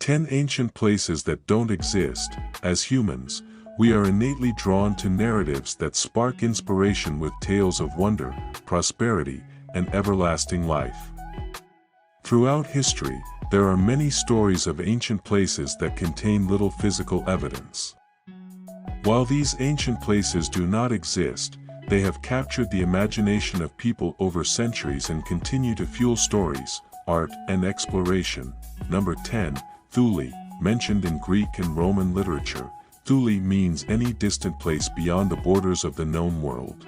10 ancient places that don't exist. As humans, we are innately drawn to narratives that spark inspiration with tales of wonder, prosperity, and everlasting life. Throughout history, there are many stories of ancient places that contain little physical evidence. While these ancient places do not exist, they have captured the imagination of people over centuries and continue to fuel stories, art, and exploration. Number 10. Thule, mentioned in Greek and Roman literature. Thule means any distant place beyond the borders of the known world.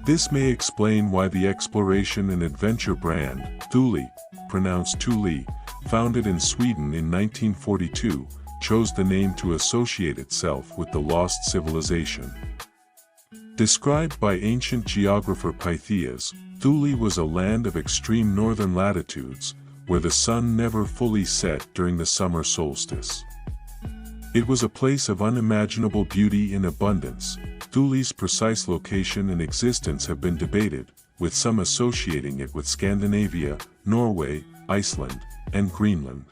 This may explain why the exploration and adventure brand, Thule, pronounced Thule, founded in Sweden in 1942, chose the name to associate itself with the lost civilization. Described by ancient geographer Pytheas, Thule was a land of extreme northern latitudes, where the sun never fully set during the summer solstice. It was a place of unimaginable beauty and abundance. Thule's precise location and existence have been debated, with some associating it with Scandinavia, Norway, Iceland, and Greenland.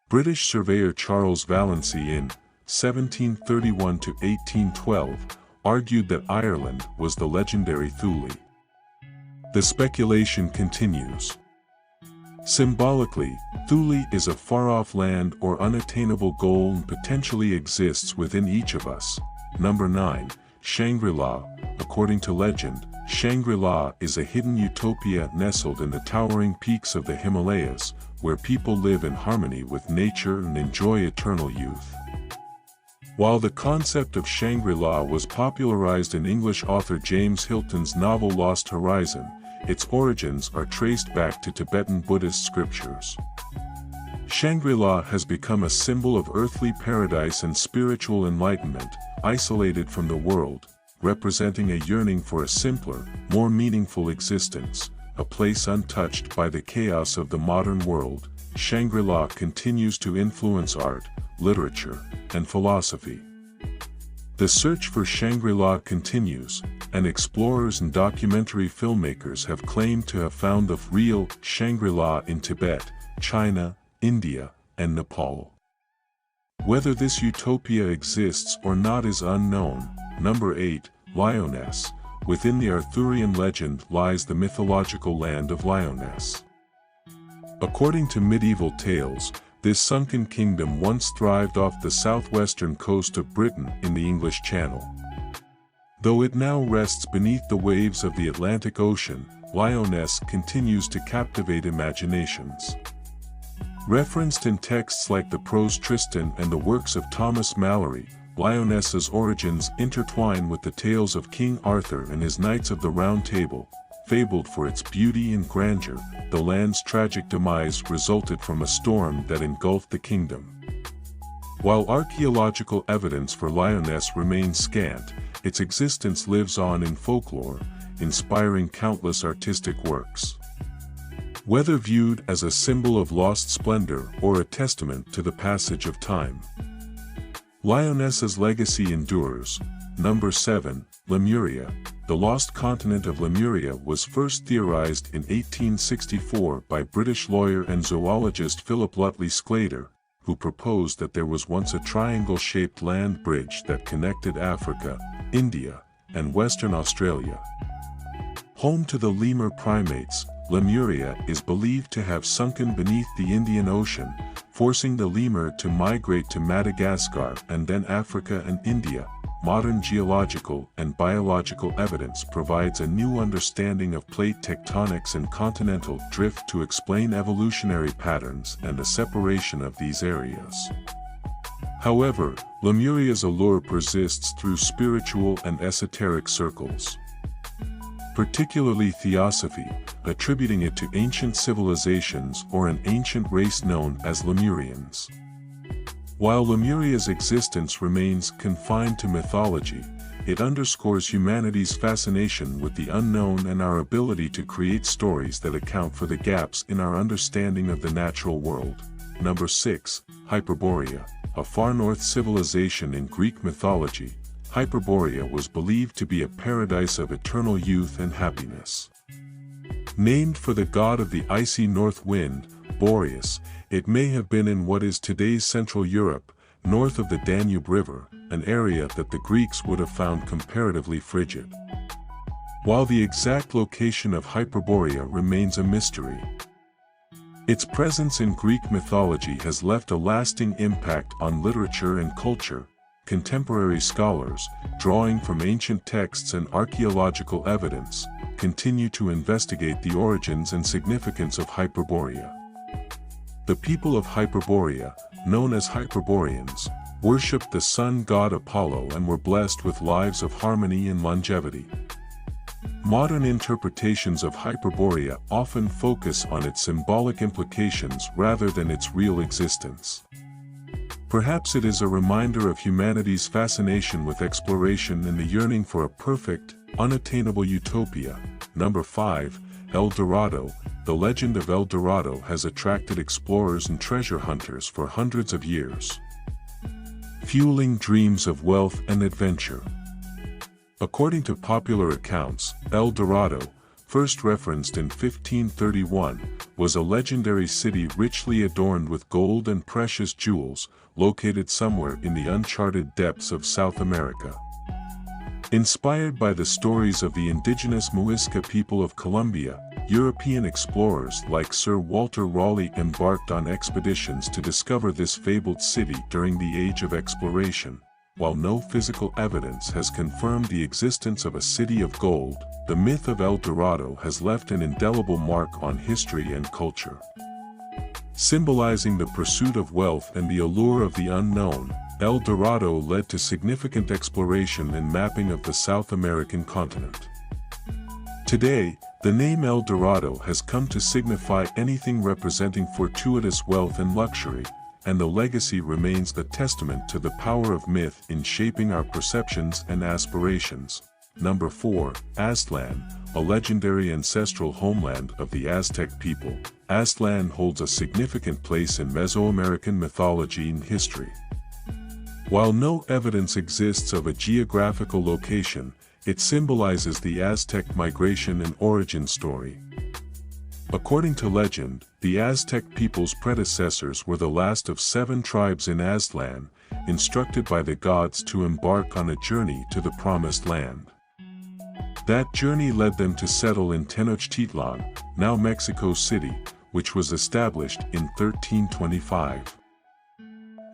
British surveyor Charles Vallancey in 1731 to 1812 argued that Ireland was the legendary Thule. The speculation continues. Symbolically, Thule is a far-off land or unattainable goal and potentially exists within each of us. Number 9. Shangri-La. According to legend, Shangri-La is a hidden utopia nestled in the towering peaks of the Himalayas, where people live in harmony with nature and enjoy eternal youth. While the concept of Shangri-La was popularized in English author James Hilton's novel Lost Horizon, its origins are traced back to Tibetan Buddhist scriptures. Shangri-La has become a symbol of earthly paradise and spiritual enlightenment, isolated from the world, representing a yearning for a simpler, more meaningful existence, a place untouched by the chaos of the modern world. Shangri-La continues to influence art, literature, and philosophy. The search for Shangri-La continues, and explorers and documentary filmmakers have claimed to have found the real Shangri-La in Tibet, China, India, and Nepal. Whether this utopia exists or not is unknown. Number 8. Lyonesse. Within the Arthurian legend lies the mythological land of Lyonesse. According to medieval tales, this sunken kingdom once thrived off the southwestern coast of Britain in the English Channel. Though it now rests beneath the waves of the Atlantic Ocean, Lyonesse continues to captivate imaginations. Referenced in texts like the prose Tristan and the works of Thomas Malory, Lyonesse's origins intertwine with the tales of King Arthur and his Knights of the Round Table. Fabled for its beauty and grandeur, the land's tragic demise resulted from a storm that engulfed the kingdom. While archaeological evidence for Lyonesse remains scant, its existence lives on in folklore, inspiring countless artistic works. Whether viewed as a symbol of lost splendor or a testament to the passage of time, Lyonesse's legacy endures. Number 7. Lemuria. The lost continent of Lemuria was first theorized in 1864 by British lawyer and zoologist Philip Lutley Sclater, who proposed that there was once a triangle-shaped land bridge that connected Africa, India, and Western Australia. Home to the lemur primates, Lemuria is believed to have sunken beneath the Indian Ocean, forcing the lemur to migrate to Madagascar and then Africa and India. Modern geological and biological evidence provides a new understanding of plate tectonics and continental drift to explain evolutionary patterns and the separation of these areas. However, Lemuria's allure persists through spiritual and esoteric circles, particularly theosophy, attributing it to ancient civilizations or an ancient race known as Lemurians. While Lemuria's existence remains confined to mythology, it underscores humanity's fascination with the unknown and our ability to create stories that account for the gaps in our understanding of the natural world. Number 6. Hyperborea. A far north civilization in Greek mythology, Hyperborea was believed to be a paradise of eternal youth and happiness. Named for the god of the icy north wind, Boreas, it may have been in what is today's Central Europe, north of the Danube River, an area that the Greeks would have found comparatively frigid. While the exact location of Hyperborea remains a mystery, its presence in Greek mythology has left a lasting impact on literature and culture. Contemporary scholars, drawing from ancient texts and archaeological evidence, continue to investigate the origins and significance of Hyperborea. The people of Hyperborea, known as Hyperboreans, worshipped the sun god Apollo and were blessed with lives of harmony and longevity. Modern interpretations of Hyperborea often focus on its symbolic implications rather than its real existence. Perhaps it is a reminder of humanity's fascination with exploration and the yearning for a perfect, unattainable utopia. Number 5. El Dorado. The legend of El Dorado has attracted explorers and treasure hunters for hundreds of years, fueling dreams of wealth and adventure. According to popular accounts, El Dorado, first referenced in 1531, was a legendary city richly adorned with gold and precious jewels, located somewhere in the uncharted depths of South America. Inspired by the stories of the indigenous Muisca people of Colombia, European explorers like Sir Walter Raleigh embarked on expeditions to discover this fabled city during the Age of Exploration. While no physical evidence has confirmed the existence of a city of gold, the myth of El Dorado has left an indelible mark on history and culture. Symbolizing the pursuit of wealth and the allure of the unknown, El Dorado led to significant exploration and mapping of the South American continent. Today, the name El Dorado has come to signify anything representing fortuitous wealth and luxury, and the legacy remains a testament to the power of myth in shaping our perceptions and aspirations. Number 4. Aztlan, a legendary ancestral homeland of the Aztec people. Aztlan holds a significant place in Mesoamerican mythology and history. While no evidence exists of a geographical location, it symbolizes the Aztec migration and origin story. According to legend, the Aztec people's predecessors were the last of 7 tribes in Aztlan, instructed by the gods to embark on a journey to the Promised Land. That journey led them to settle in Tenochtitlan, now Mexico City, which was established in 1325.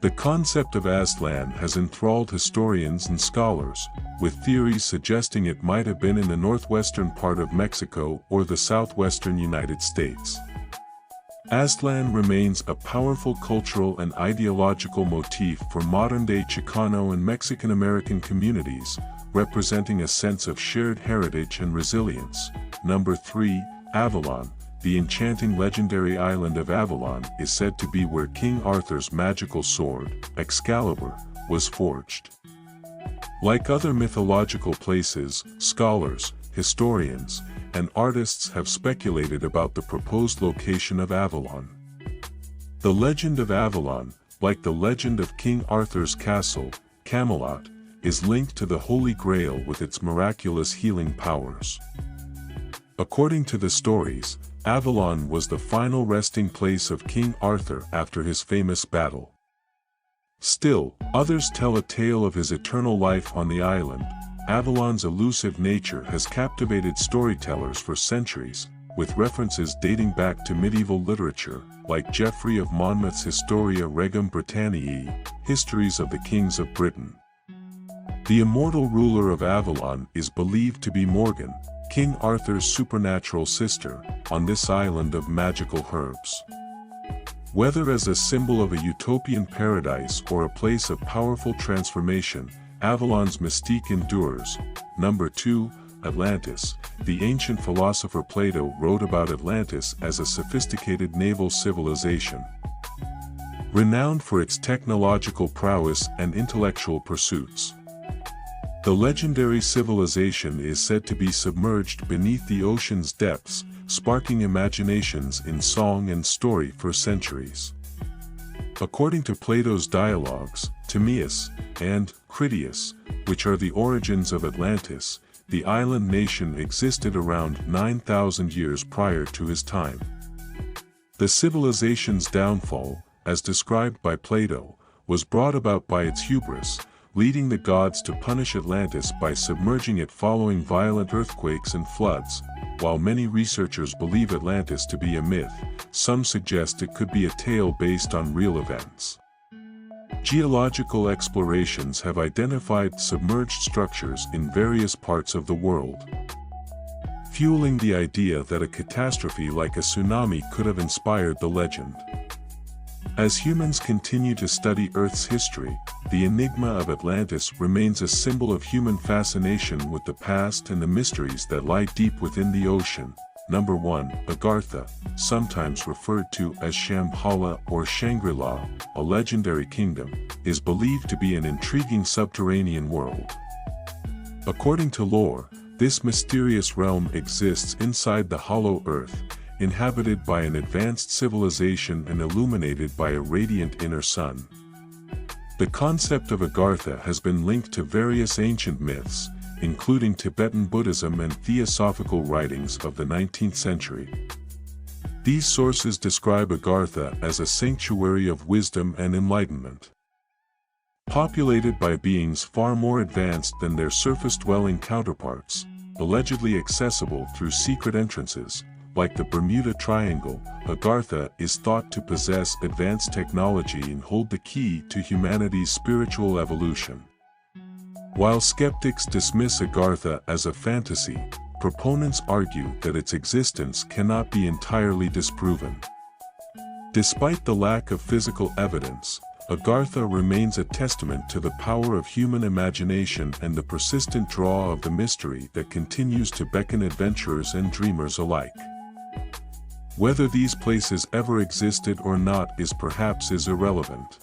The concept of Aztlan has enthralled historians and scholars, with theories suggesting it might have been in the northwestern part of Mexico or the southwestern United States. Aztlan remains a powerful cultural and ideological motif for modern-day Chicano and Mexican-American communities, representing a sense of shared heritage and resilience. Number 3. Avalon. The enchanting legendary island of Avalon is said to be where King Arthur's magical sword, Excalibur, was forged. Like other mythological places, scholars, historians, and artists have speculated about the proposed location of Avalon. The legend of Avalon, like the legend of King Arthur's castle, Camelot, is linked to the Holy Grail with its miraculous healing powers. According to the stories, Avalon was the final resting place of King Arthur after his famous battle. Still, others tell a tale of his eternal life on the island. Avalon's elusive nature has captivated storytellers for centuries, with references dating back to medieval literature, like Geoffrey of Monmouth's Historia Regum Britanniae, Histories of the Kings of Britain. The immortal ruler of Avalon is believed to be Morgan, King Arthur's supernatural sister, on this island of magical herbs. Whether as a symbol of a utopian paradise or a place of powerful transformation, Avalon's mystique endures. Number 2. Atlantis. The ancient philosopher Plato wrote about Atlantis as a sophisticated naval civilization, renowned for its technological prowess and intellectual pursuits. The legendary civilization is said to be submerged beneath the ocean's depths, sparking imaginations in song and story for centuries. According to Plato's dialogues, Timaeus and Critias, which are the origins of Atlantis, the island nation existed around 9,000 years prior to his time. The civilization's downfall, as described by Plato, was brought about by its hubris, leading the gods to punish Atlantis by submerging it following violent earthquakes and floods. While many researchers believe Atlantis to be a myth, some suggest it could be a tale based on real events. Geological explorations have identified submerged structures in various parts of the world, fueling the idea that a catastrophe like a tsunami could have inspired the legend. As humans continue to study Earth's history, the enigma of Atlantis remains a symbol of human fascination with the past and the mysteries that lie deep within the ocean. Number 1. Agartha, sometimes referred to as Shambhala or Shangri-La, a legendary kingdom, is believed to be an intriguing subterranean world. According to lore, this mysterious realm exists inside the hollow earth, inhabited by an advanced civilization and illuminated by a radiant inner sun. The concept of Agartha has been linked to various ancient myths, including Tibetan Buddhism and theosophical writings of the 19th century. These sources describe Agartha as a sanctuary of wisdom and enlightenment, populated by beings far more advanced than their surface-dwelling counterparts, allegedly accessible through secret entrances. Like the Bermuda Triangle, Agartha is thought to possess advanced technology and hold the key to humanity's spiritual evolution. While skeptics dismiss Agartha as a fantasy, proponents argue that its existence cannot be entirely disproven. Despite the lack of physical evidence, Agartha remains a testament to the power of human imagination and the persistent draw of the mystery that continues to beckon adventurers and dreamers alike. Whether these places ever existed or not is perhaps irrelevant.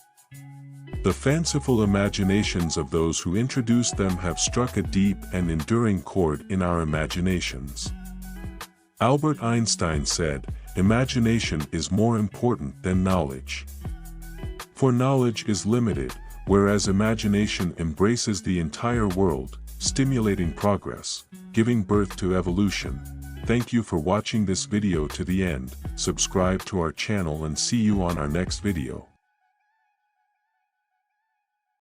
The fanciful imaginations of those who introduced them have struck a deep and enduring chord in our imaginations. Albert Einstein said, "Imagination is more important than knowledge." For knowledge is limited, whereas imagination embraces the entire world, stimulating progress, giving birth to evolution. Thank you for watching this video to the end. Subscribe to our channel and see you on our next video.